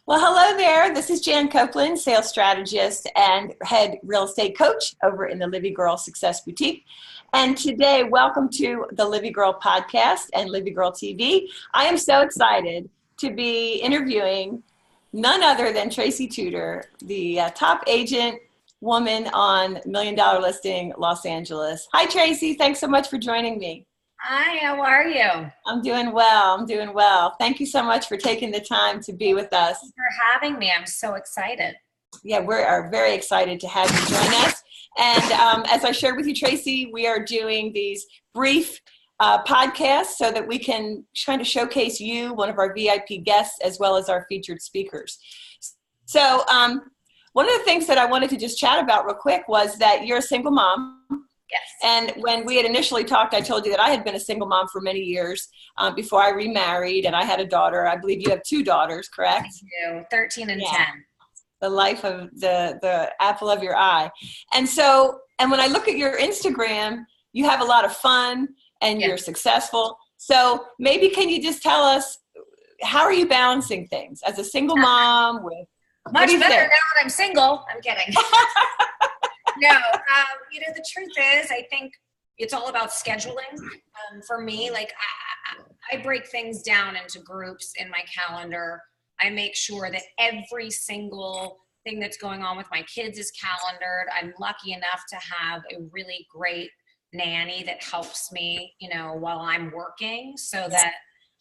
Well, hello there. This is Jan Copeland, sales strategist and head real estate coach over in the Livy Girl Success Boutique. And today, welcome to the Livy Girl podcast and Livy Girl TV. I am so excited to be interviewing none other than Tracy Tutor, the top agent woman on Million Dollar Listing Los Angeles. Hi, Tracy. Thanks so much for joining me. Hi, how are you? I'm doing well. I'm doing well. Thank you so much for taking the time to be with us. Thank you for having me. I'm so excited. Yeah, we are very excited to have you join us. And as I shared with you, Tracy, we are doing these brief podcasts so that we can kind of showcase you, one of our VIP guests, as well as our featured speakers. So one of the things that I wanted to just chat about real quick was that you're a single mom. Yes. And when we had initially talked, I told you that I had been a single mom for many years before I remarried, and I had a daughter. I believe you have two daughters, correct? I do, 13 and 10. The life of the apple of your eye. And so, and when I look at your Instagram, you have a lot of fun and you're successful. So maybe can you just tell us, how are you balancing things as a single mom with much better now that I'm single? I'm kidding. No, the truth is, I think it's all about scheduling. For me, like I break things down into groups in my calendar. I make sure that every single thing that's going on with my kids is calendared. I'm lucky enough to have a really great nanny that helps me, while I'm working, so that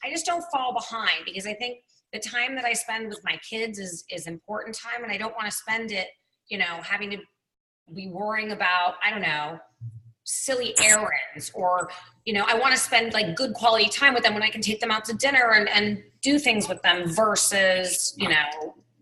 I just don't fall behind, because I think the time that I spend with my kids is important time, and I don't want to spend it, having to be worrying about, silly errands, or, I want to spend like good quality time with them when I can take them out to dinner and do things with them versus,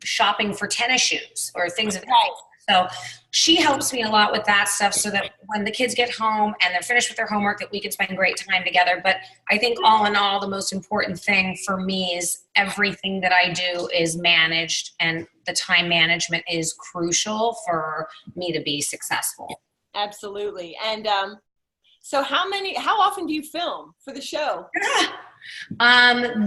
shopping for tennis shoes or things of that nature. So she helps me a lot with that stuff, so that when the kids get home and they're finished with their homework, that we can spend great time together. But I think all in all, the most important thing for me is everything that I do is managed, and the time management is crucial for me to be successful. Absolutely. And so how often do you film for the show?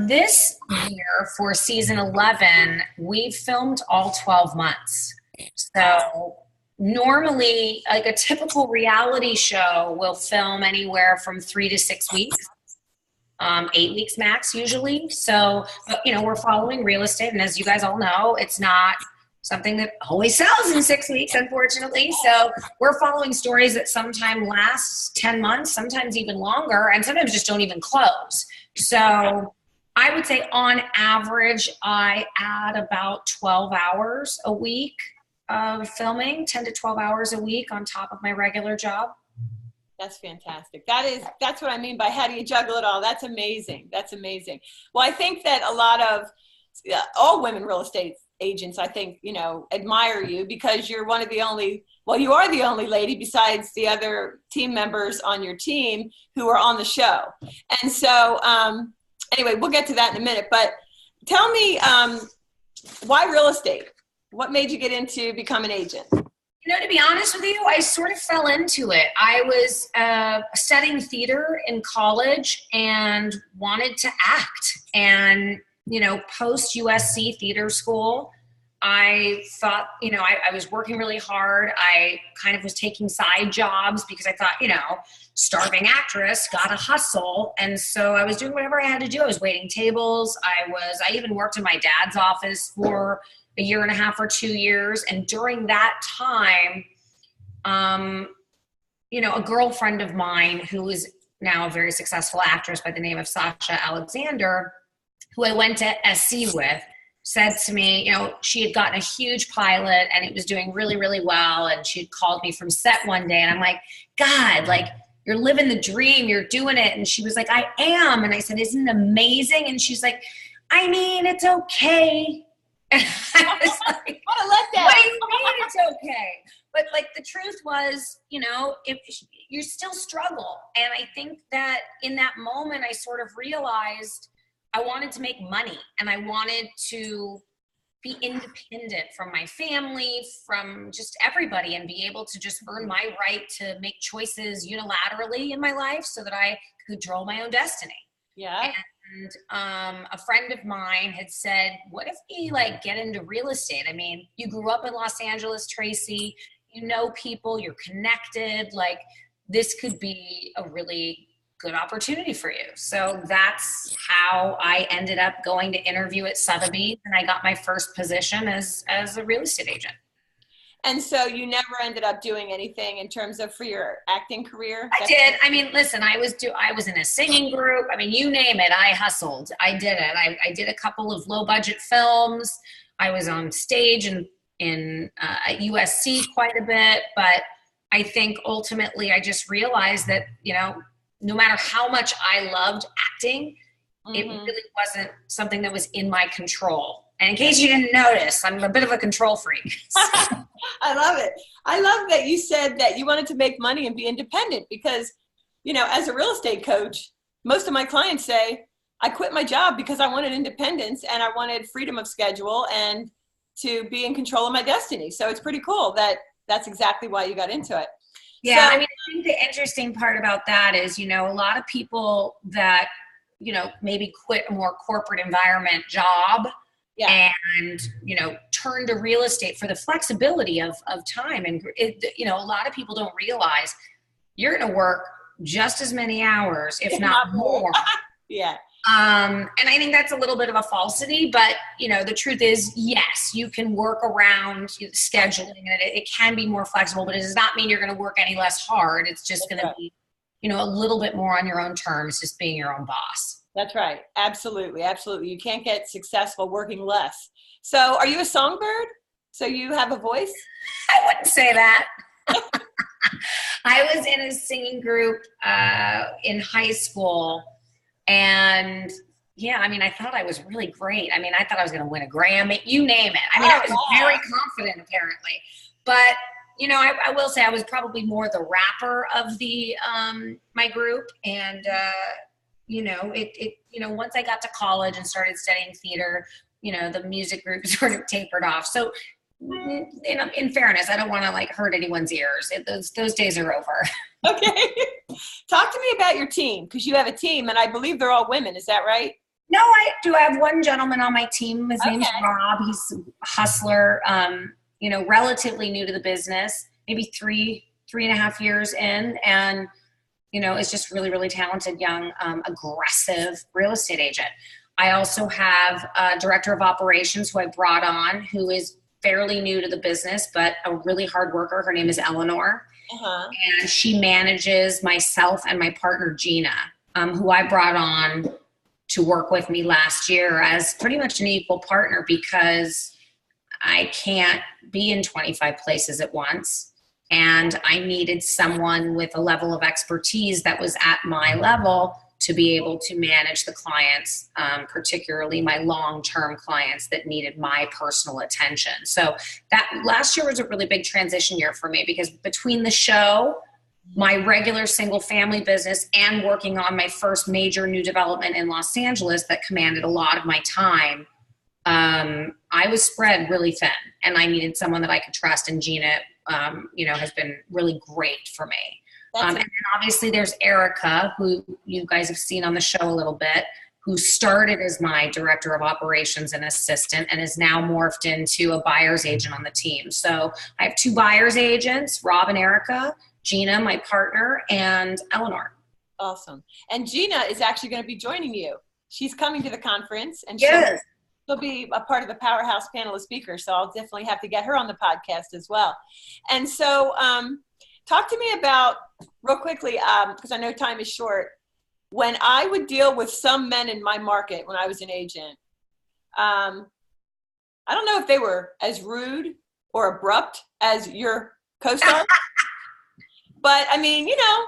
This year for season 11, we filmed all 12 months. So normally, like a typical reality show will film anywhere from 3 to 6 weeks, 8 weeks max usually. So, we're following real estate, and as you guys all know, it's not something that always sells in 6 weeks, unfortunately. So we're following stories that sometimes last 10 months, sometimes even longer, and sometimes just don't even close. So I would say on average, I add about 12 hours a week of filming, 10 to 12 hours a week on top of my regular job. That's fantastic. That's what I mean by how do you juggle it all? That's amazing. That's amazing. Well, I think that a lot of all women real estate agents, I think, admire you, because you're one of the only, you are the only lady besides the other team members on your team who are on the show. And so, anyway, we'll get to that in a minute, but tell me, why real estate? What made you get into become an agent? To be honest with you, I sort of fell into it. I was studying theater in college and wanted to act. And, post USC theater school, I thought, I was working really hard. I kind of was taking side jobs because I thought, starving actress, gotta hustle. And so I was doing whatever I had to do. I was waiting tables. I even worked in my dad's office for a year and a half or 2 years. And during that time, a girlfriend of mine who is now a very successful actress by the name of Sasha Alexander, who I went to SC with, said to me, she had gotten a huge pilot and it was doing really, really well. And she had called me from set one day, and I'm like, God, like, you're living the dream, you're doing it. And she was like, I am. And I said, isn't it amazing? And she's like, I mean, it's okay. And I was like, what do you mean it's okay? But like, the truth was, if you still struggle. And I think that in that moment, I sort of realized I wanted to make money, and I wanted to be independent from my family, from just everybody, and be able to just earn my right to make choices unilaterally in my life so that I could control my own destiny. Yeah. a friend of mine had said, what if we like get into real estate? I mean, you grew up in Los Angeles, Tracy, you know people, you're connected, like this could be a really good opportunity for you. So that's how I ended up going to interview at Sotheby's, and I got my first position as a real estate agent. And so you never ended up doing anything in terms of for your acting career? I did. I mean, listen, I was in a singing group. I mean, you name it, I hustled. I did it. I did a couple of low budget films. I was on stage in at USC quite a bit, but I think ultimately I just realized that, you know, no matter how much I loved acting, it really wasn't something that was in my control. And in case you didn't notice, I'm a bit of a control freak. I love it. I love that you said that you wanted to make money and be independent because, you know, as a real estate coach, most of my clients say, I quit my job because I wanted independence and I wanted freedom of schedule and to be in control of my destiny. So it's pretty cool that that's exactly why you got into it. Yeah, so, I mean, I think the interesting part about that is, you know, a lot of people that, you know, maybe quit a more corporate environment job and, you know, turn to real estate for the flexibility of time. And, you know, a lot of people don't realize you're going to work just as many hours, if not more. Yeah. And I think that's a little bit of a falsity, but you know, the truth is, yes, you can work around scheduling and it can be more flexible, but it does not mean you're going to work any less hard. It's just going to be, you know, a little bit more on your own terms, just being your own boss. That's right. Absolutely. Absolutely. You can't get successful working less. So are you a songbird? So you have a voice? I wouldn't say that. I was in a singing group in high school. And yeah, I mean, I thought I was really great. I mean, I thought I was going to win a Grammy, you name it. I mean, I was very confident apparently, but you know, I will say I was probably more the rapper of the, my group. And, you know, you know, once I got to college and started studying theater, you know, the music group sort of tapered off. So in fairness, I don't want to like hurt anyone's ears. Those days are over. Okay. Talk to me about your team, because you have a team and I believe they're all women. Is that right? No, I do. I have one gentleman on my team. His name's Rob. He's a hustler, you know, relatively new to the business, maybe three and a half years in. And, you know, is just really, really talented, young, aggressive real estate agent. I also have a director of operations who I brought on, who is fairly new to the business, but a really hard worker. Her name is Eleanor. And she manages myself and my partner, Gina, who I brought on to work with me last year as pretty much an equal partner because I can't be in 25 places at once. And I needed someone with a level of expertise that was at my level to be able to manage the clients, particularly my long-term clients that needed my personal attention. So that last year was a really big transition year for me because between the show, my regular single family business, and working on my first major new development in Los Angeles that commanded a lot of my time, I was spread really thin and I needed someone that I could trust. And Gina, you know, has been really great for me. And then obviously there's Erica, who you guys have seen on the show a little bit, who started as my director of operations and assistant and is now morphed into a buyer's agent on the team. So I have two buyer's agents, Rob and Erica, Gina, my partner, and Eleanor. Awesome. And Gina is actually going to be joining you. She's coming to the conference and she'll be a part of the Powerhouse panel of speakers. So I'll definitely have to get her on the podcast as well. And so, talk to me about, real quickly, because I know time is short, when I would deal with some men in my market when I was an agent, I don't know if they were as rude or abrupt as your co-star, but I mean, you know,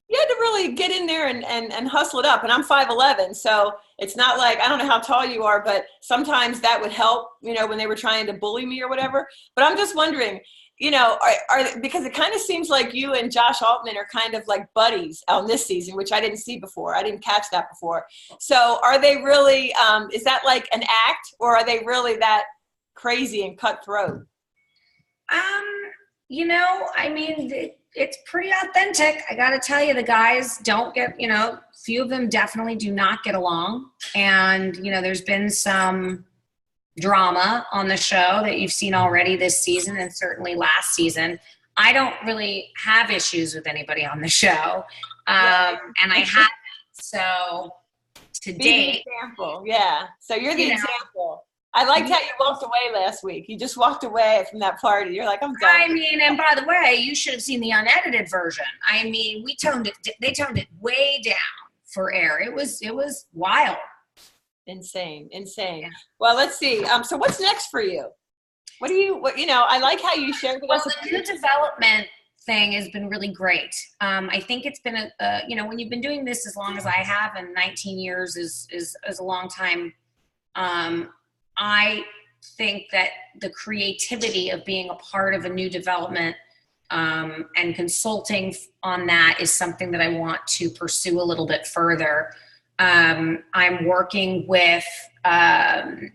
you had to really get in there and hustle it up. And I'm 5'11", so it's not like, I don't know how tall you are, but sometimes that would help, you know, when they were trying to bully me or whatever. But I'm just wondering, you know, because it kind of seems like you and Josh Altman are kind of like buddies on this season, which I didn't see before. I didn't catch that before. So are they really, is that like an act, or are they really that crazy and cutthroat? You know, I mean, it's pretty authentic. I got to tell you, the guys don't get, few of them definitely do not get along. And, there's been some drama on the show that you've seen already this season and certainly last season. I don't really have issues with anybody on the show. And I haven't. So to date. Be the example. Yeah. So you're the example. I liked how you walked away last week. You just walked away from that party. You're like, I'm done. I mean, and by the way, you should have seen the unedited version. I mean, they toned it way down for air. It was wild. Insane. Yeah. Well, let's see. So what's next for you? I like how you shared with us. The new development thing has been really great. I think it's been when you've been doing this as long as I have, and 19 years is a long time. I think that the creativity of being a part of a new development and consulting on that is something that I want to pursue a little bit further. I'm working with the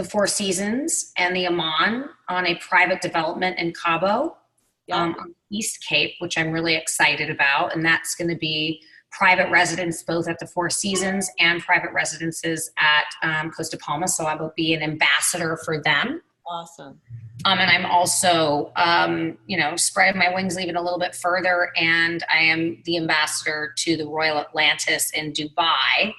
Four Seasons and the Aman on a private development in Cabo, on East Cape, which I'm really excited about. And that's going to be private residence both at the Four Seasons and private residences at Costa Palma. So I will be an ambassador for them. Awesome. And I'm also, spreading my wings even a little bit further. And I am the ambassador to the Royal Atlantis in Dubai,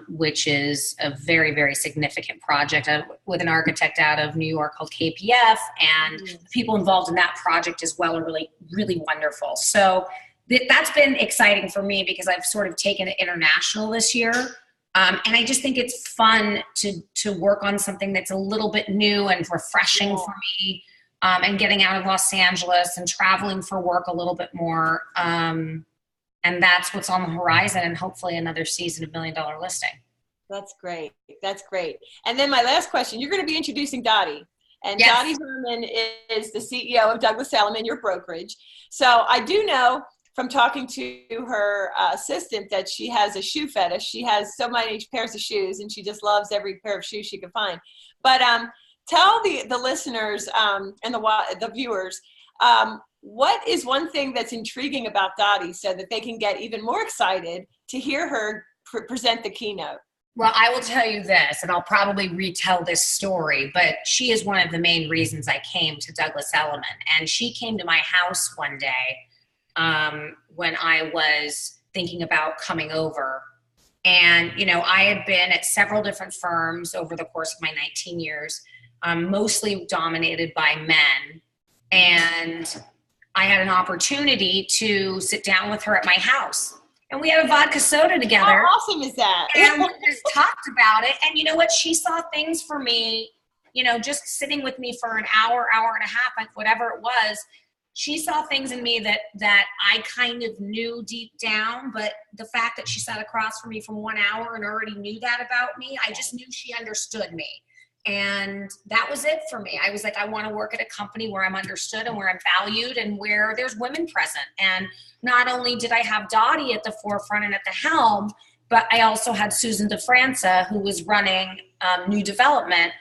which is a very, very significant project with an architect out of New York called KPF. And the people involved in that project as well are really, really wonderful. So that's been exciting for me because I've sort of taken it international this year. And I just think it's fun to work on something that's a little bit new and refreshing for me, and getting out of Los Angeles and traveling for work a little bit more. And that's what's on the horizon, and hopefully another season of $1 Million Listing. That's great. That's great. And then my last question, you're going to be introducing Dottie. And yes. Dottie Herman is the CEO of Douglas Elliman, your brokerage. So I do know from talking to her assistant that she has a shoe fetish. She has so many pairs of shoes, and she just loves every pair of shoes she can find. But tell the listeners and the viewers, what is one thing that's intriguing about Dottie so that they can get even more excited to hear her present the keynote? Well, I will tell you this, and I'll probably retell this story, but she is one of the main reasons I came to Douglas Elliman. And she came to my house one day when I was thinking about coming over. And, I had been at several different firms over the course of my 19 years, mostly dominated by men. And I had an opportunity to sit down with her at my house. And we had a vodka soda together. How awesome is that? And we just talked about it. And you know what? She saw things for me, just sitting with me for an hour, hour and a half, like whatever it was. She saw things in me that I kind of knew deep down, but the fact that she sat across from me for 1 hour and already knew that about me, I just knew she understood me. And that was it for me. I was like, I want to work at a company where I'm understood and where I'm valued and where there's women present. And not only did I have Dottie at the forefront and at the helm, but I also had Susan DeFranza, who was running new development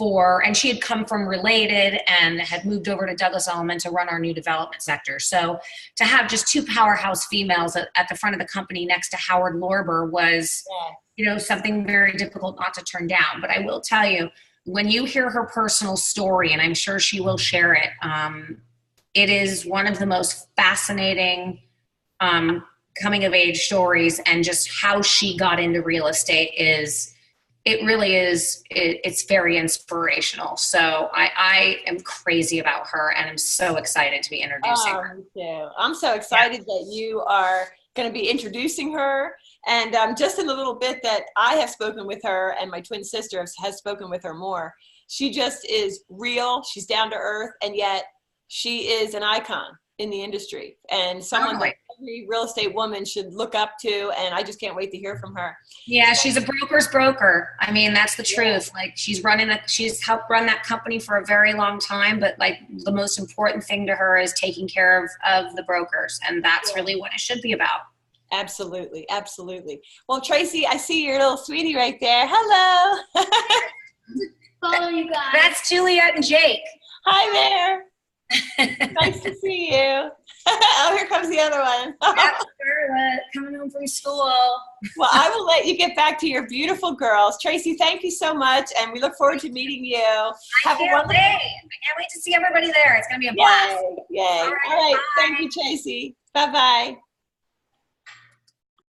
and she had come from Related and had moved over to Douglas Elliman to run our new development sector. So to have just two powerhouse females at the front of the company next to Howard Lorber was, something very difficult not to turn down. But I will tell you, when you hear her personal story, and I'm sure she will share it, it is one of the most fascinating coming of age stories, and just how she got into real estate it's very inspirational. So I am crazy about her, and I'm so excited to be introducing her. Me too. I'm so excited that you are going to be introducing her. And just in the little bit that I have spoken with her, and my twin sister has spoken with her more, she just is real. She's down to earth, and yet she is an icon in the industry, and someone that every real estate woman should look up to. And I just can't wait to hear from her. Yeah, she's a broker's broker. I mean, that's the truth. Like, she's helped run that company for a very long time, but like the most important thing to her is taking care of the brokers, and that's really what it should be about. Absolutely. Absolutely. Well, Tracy, I see your little sweetie right there. Hello. Follow you guys. That's Juliet and Jake. Hi there. Nice to see you. Oh, here comes the other one. Yeah, Charlotte, coming home from school. Well, I will let you get back to your beautiful girls. Tracy, thank you so much, and we look forward to meeting you. I can't wait. I can't wait to see everybody there. It's going to be a blast. Yay. Yay. All right. Bye. Thank you, Tracy. Bye-bye.